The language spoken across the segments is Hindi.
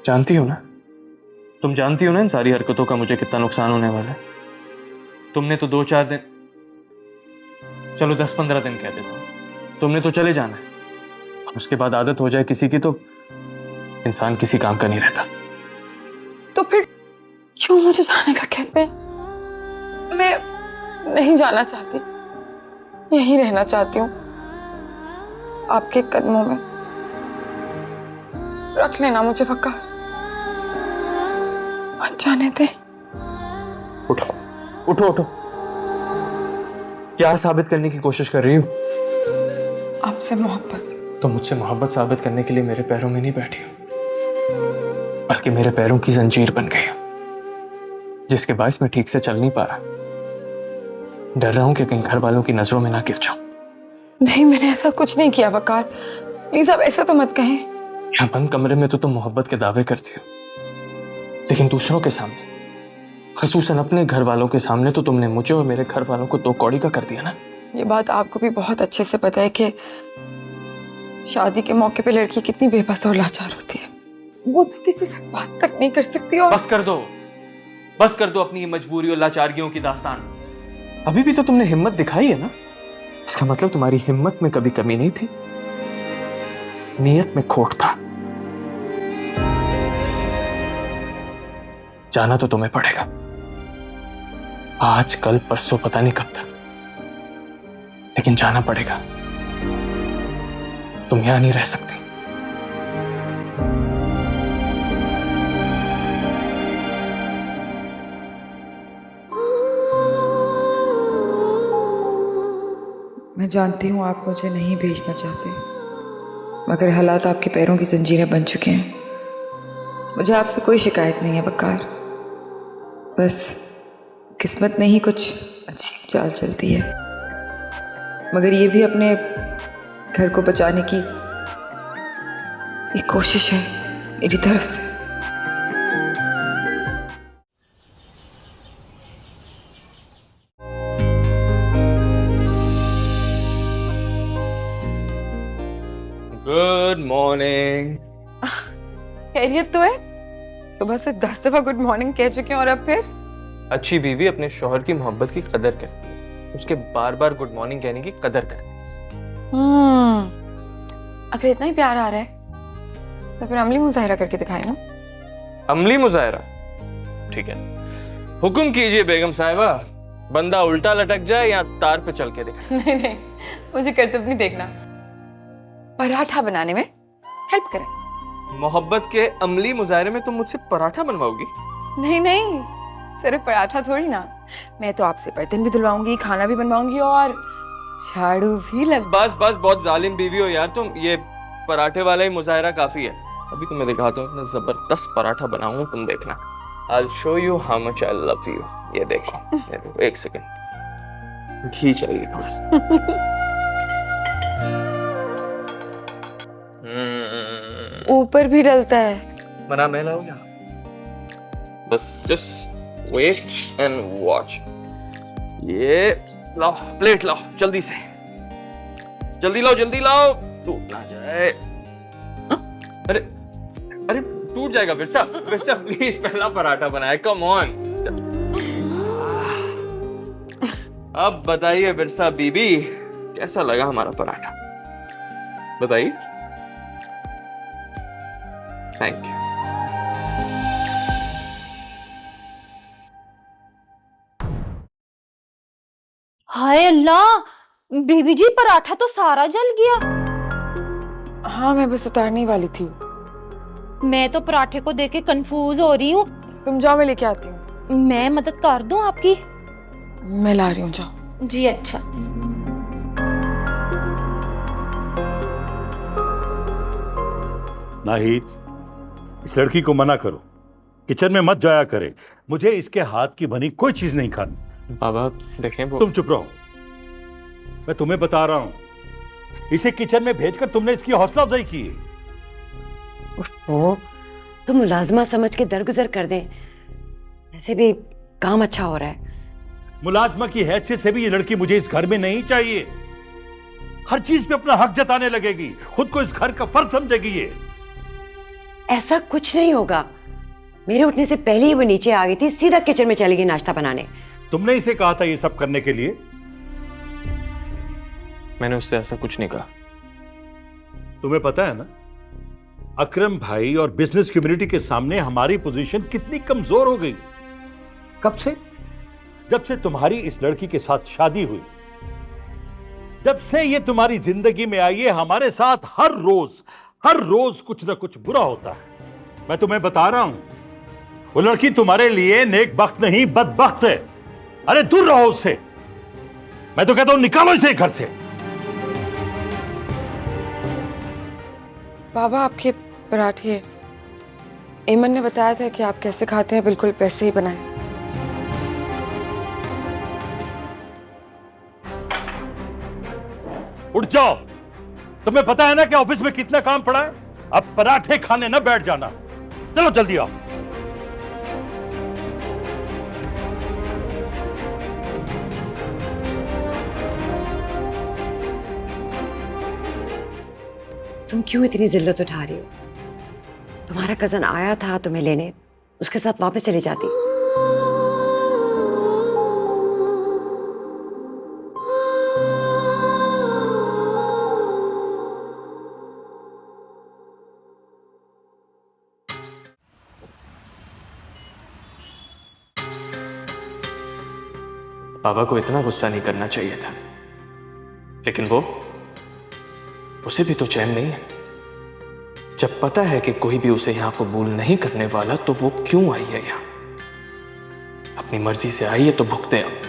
जानती हो ना, तुम जानती हो ना इन सारी हरकतों का मुझे कितना नुकसान होने वाला है। तुमने तो 2-4 दिन, चलो 10-15 दिन कह देता हूं, तुमने तो चले जाना है। उसके बाद आदत हो जाए किसी की तो इंसान किसी काम का नहीं रहता। तो फिर क्यों मुझे जाने का कहते हैं? मैं नहीं जाना चाहती, यहीं रहना चाहती हूँ आपके कदमों में। रख लेना मुझे वकार, मत जाने दे। उठो उठो उठो, क्या साबित करने की कोशिश कर रही हो? आपसे मोहब्बत। तो मुझसे मोहब्बत साबित करने के लिए मेरे पैरों में नहीं बैठी हो, बल्कि मेरे पैरों की जंजीर बन गई हो, जिसके बायस मैं ठीक से चल नहीं पा रहा। डर रहा हूं कि कहीं घर वालों की नजरों में ना गिर जाऊं। नहीं, मैंने ऐसा कुछ नहीं किया वकार, प्लीज आप ऐसा तो मत कहें। यहां बंद कमरे में तो तुम मोहब्बत के दावे करती हो, लेकिन दूसरों के सामने, खसूसन अपने घर वालों के सामने, तो तुमने मुझे और मेरे घर वालों को 2 कौड़ी का कर दिया ना। ये बात आपको भी बहुत अच्छे से पता है कि शादी के मौके पे लड़की कितनी बेबस और लाचार होती है। वो तो किसी से बात तक नहीं कर सकती। और बस कर दो अपनी मजबूरी और लाचारियों की दास्तान। अभी भी तो तुमने हिम्मत दिखाई है ना, इसका मतलब तुम्हारी हिम्मत में कभी कमी नहीं थी, नीयत में खोट था। जाना तो तुम्हें पड़ेगा, आज कल परसों पता नहीं कब तक, लेकिन जाना पड़ेगा। तुम यहां नहीं रह सकती। मैं जानती हूँ आप मुझे नहीं भेजना चाहते, मगर हालात आपके पैरों की जंजीरें बन चुके हैं। मुझे आपसे कोई शिकायत नहीं है वकार, बस किस्मत में ही कुछ अजीब चाल चलती है। मगर ये भी अपने घर को बचाने की एक कोशिश है मेरी तरफ से। Good morning. खैरियत तो है? सुबह से 10 दफा गुड मॉर्निंग कह चुके हैं और अब फिर? अच्छी बीवी अपने शौहर की मोहब्बत की कदर करती है, उसके बार बार गुड मॉर्निंग कहने की कदर करती है। अगर इतना ही प्यार आ रहा है तो फिर अमली मुजाहिरा करके दिखाए ना। अमली मुजाहिरा? ठीक है, हुक्म कीजिए बेगम साहिबा, बंदा उल्टा लटक जाए या तार पे चल के दिखाए। नहीं नहीं, मुझे करतब नहीं देखना, पराठा बनाने में हेल्प करें। मोहब्बत के अमली मुजाहिरे में तुम मुझसे पराठा बनवाओगी? नहीं नहीं, सिर्फ पराठा थोड़ी ना, मैं तो आपसे बर्तन भी धुलवाऊंगी, खाना भी बनवाऊंगी और झाड़ू भी लग। बस बस, बहुत जालिम बीवी हो यार तुम। ये पराठे वाला ही मुजाहिरा काफी है। अभी तुम्हें दिखाता हूँ, इतना जबरदस्त पराठा बनाऊंगा, तुम देखना। I'll show you how much I love you। ये देखो, एक सेकंड, घी चाहिए थोड़ा सा। ऊपर भी डलता है। बना मैं लाऊं या? बस जस्ट वेट एंड वॉच। ये लाओ, प्लेट लाओ, जल्दी से, जल्दी लाओ, टूट ना जाए। अरे अरे, टूट जाएगा विरसा प्लीज, पहला पराठा बनाए, कम ऑन। अब बताइए विरसा बीबी, कैसा लगा हमारा पराठा? बताइए। Thank you. हाय अल्लाह, बीबी जी पराठा तो सारा जल गया। हाँ, मैं बस उतारने ही वाली थी। मैं तो पराठे को देख के कंफ्यूज हो रही हूँ। तुम जाओ, मैं लेके आती हूँ। मैं मदद कर दूं आपकी? मैं ला रही हूँ, जाओ। जी अच्छा। नाहिद, इस लड़की को मना करो, किचन में मत जाया करे। मुझे इसके हाथ की बनी कोई चीज नहीं खानी। बाबा देखें वो। तुम चुप रहो, मैं तुम्हें बता रहा हूं, इसे किचन में भेजकर तुमने इसकी हौसला अफजाई की है। तो मुलाजमा समझ के दरगुजर कर दे, ऐसे भी काम अच्छा हो रहा है। मुलाजमा की हैसियत से भी ये लड़की मुझे इस घर में नहीं चाहिए। हर चीज पे अपना हक जताने लगेगी, खुद को इस घर का फर्ज समझेगी। ये ऐसा कुछ नहीं होगा। मेरे उठने से पहले ही वो नीचे आ गई थी, सीधा किचन में चली गई नाश्ता बनाने। तुमने इसे कहा था ये सब करने के लिए? मैंने उससे ऐसा कुछ नहीं कहा। तुम्हें पता है ना, अकरम भाई और बिजनेस कम्युनिटी के सामने हमारी पोजीशन कितनी कमजोर हो गई। कब से? जब से तुम्हारी इस लड़की के साथ शादी हुई, जब से ये तुम्हारी जिंदगी में आई है, हमारे साथ हर रोज कुछ ना कुछ बुरा होता है। मैं तुम्हें बता रहा हूं, वो लड़की तुम्हारे लिए नेक बख्त नहीं, बदबख्त है। अरे दूर रहो उससे। मैं तो कहता हूं निकालो इसे घर से। बाबा, आपके पराठे एमन ने बताया था कि आप कैसे खाते हैं, बिल्कुल वैसे ही बनाए। उठ जाओ। तुम्हें पता है ना कि ऑफिस में कितना काम पड़ा है। अब पराठे खाने ना बैठ जाना। चलो जल्दी आओ। तुम क्यों इतनी जिल्लत उठा रही हो? तुम्हारा कजन आया था तुम्हें लेने, उसके साथ वापस चली जाती। बाबा को इतना गुस्सा नहीं करना चाहिए था, लेकिन वो, उसे भी तो चैन नहीं है। जब पता है कि कोई भी उसे यहां कबूल नहीं करने वाला, तो वो क्यों आई है यहां? अपनी मर्जी से आई है तो भुगते अब।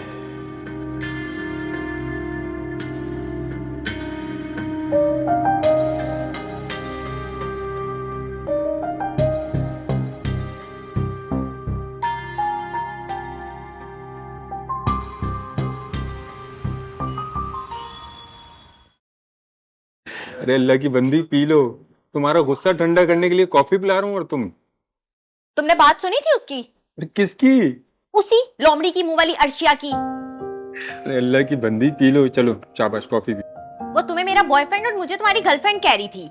अरे अल्लाह की बंदी, पी लो। तुम्हारा गुस्सा ठंडा करने के लिए कॉफी पिला रहा हूँ। और तुमने बात सुनी थी उसकी? अरे किसकी? उसी लोमड़ी की, मुंह वाली अर्शिया की। अरे अल्लाह की बंदी, पी लो। चलो शाबाश, कॉफी पी। वो तुम्हें मेरा बॉयफ्रेंड और मुझे तुम्हारी गर्लफ्रेंड कह रही थी।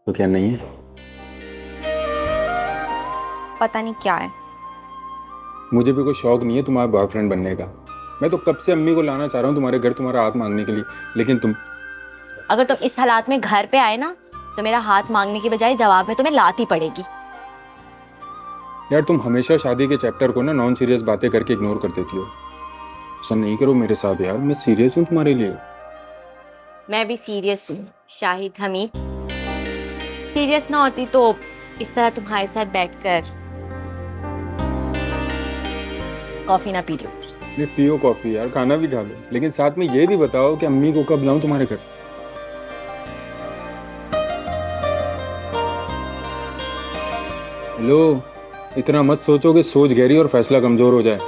तो क्या नहीं है? पता नहीं क्या है। मुझे भी कोई शौक नहीं है तुम्हारा बॉयफ्रेंड बनने का। मैं तो कब से अम्मी को लाना चाह रहा हूँ तुम्हारे घर, तुम्हारा हाथ मांगने के लिए, लेकिन तुम। अगर तुम इस हालात में घर पे आए ना, तो मेरा हाथ मांगने की बजाय जवाब में तुम्हें लात ही पड़ेगी। यार तुम हमेशा शादी के चैप्टर को ना नॉन सीरियस बातें करके इग्नोर कर देती हो। ऐसा नहीं करो मेरे साथ यार, मैं सीरियस हूँ तुम्हारे लिए। मैं भी सीरियस हूँ शाहिद हमीद। सीरियस ना होती तो इस तरह तुम्हारे साथ बैठकर कॉफी ना पी रही होती। नहीं पियो कॉफी यार, खाना भी खा लो, लेकिन साथ में ये भी बताओ कि अम्मी को कब लाऊं तुम्हारे घर। हेलो, इतना मत सोचो कि सोच गहरी और फैसला कमजोर हो जाए।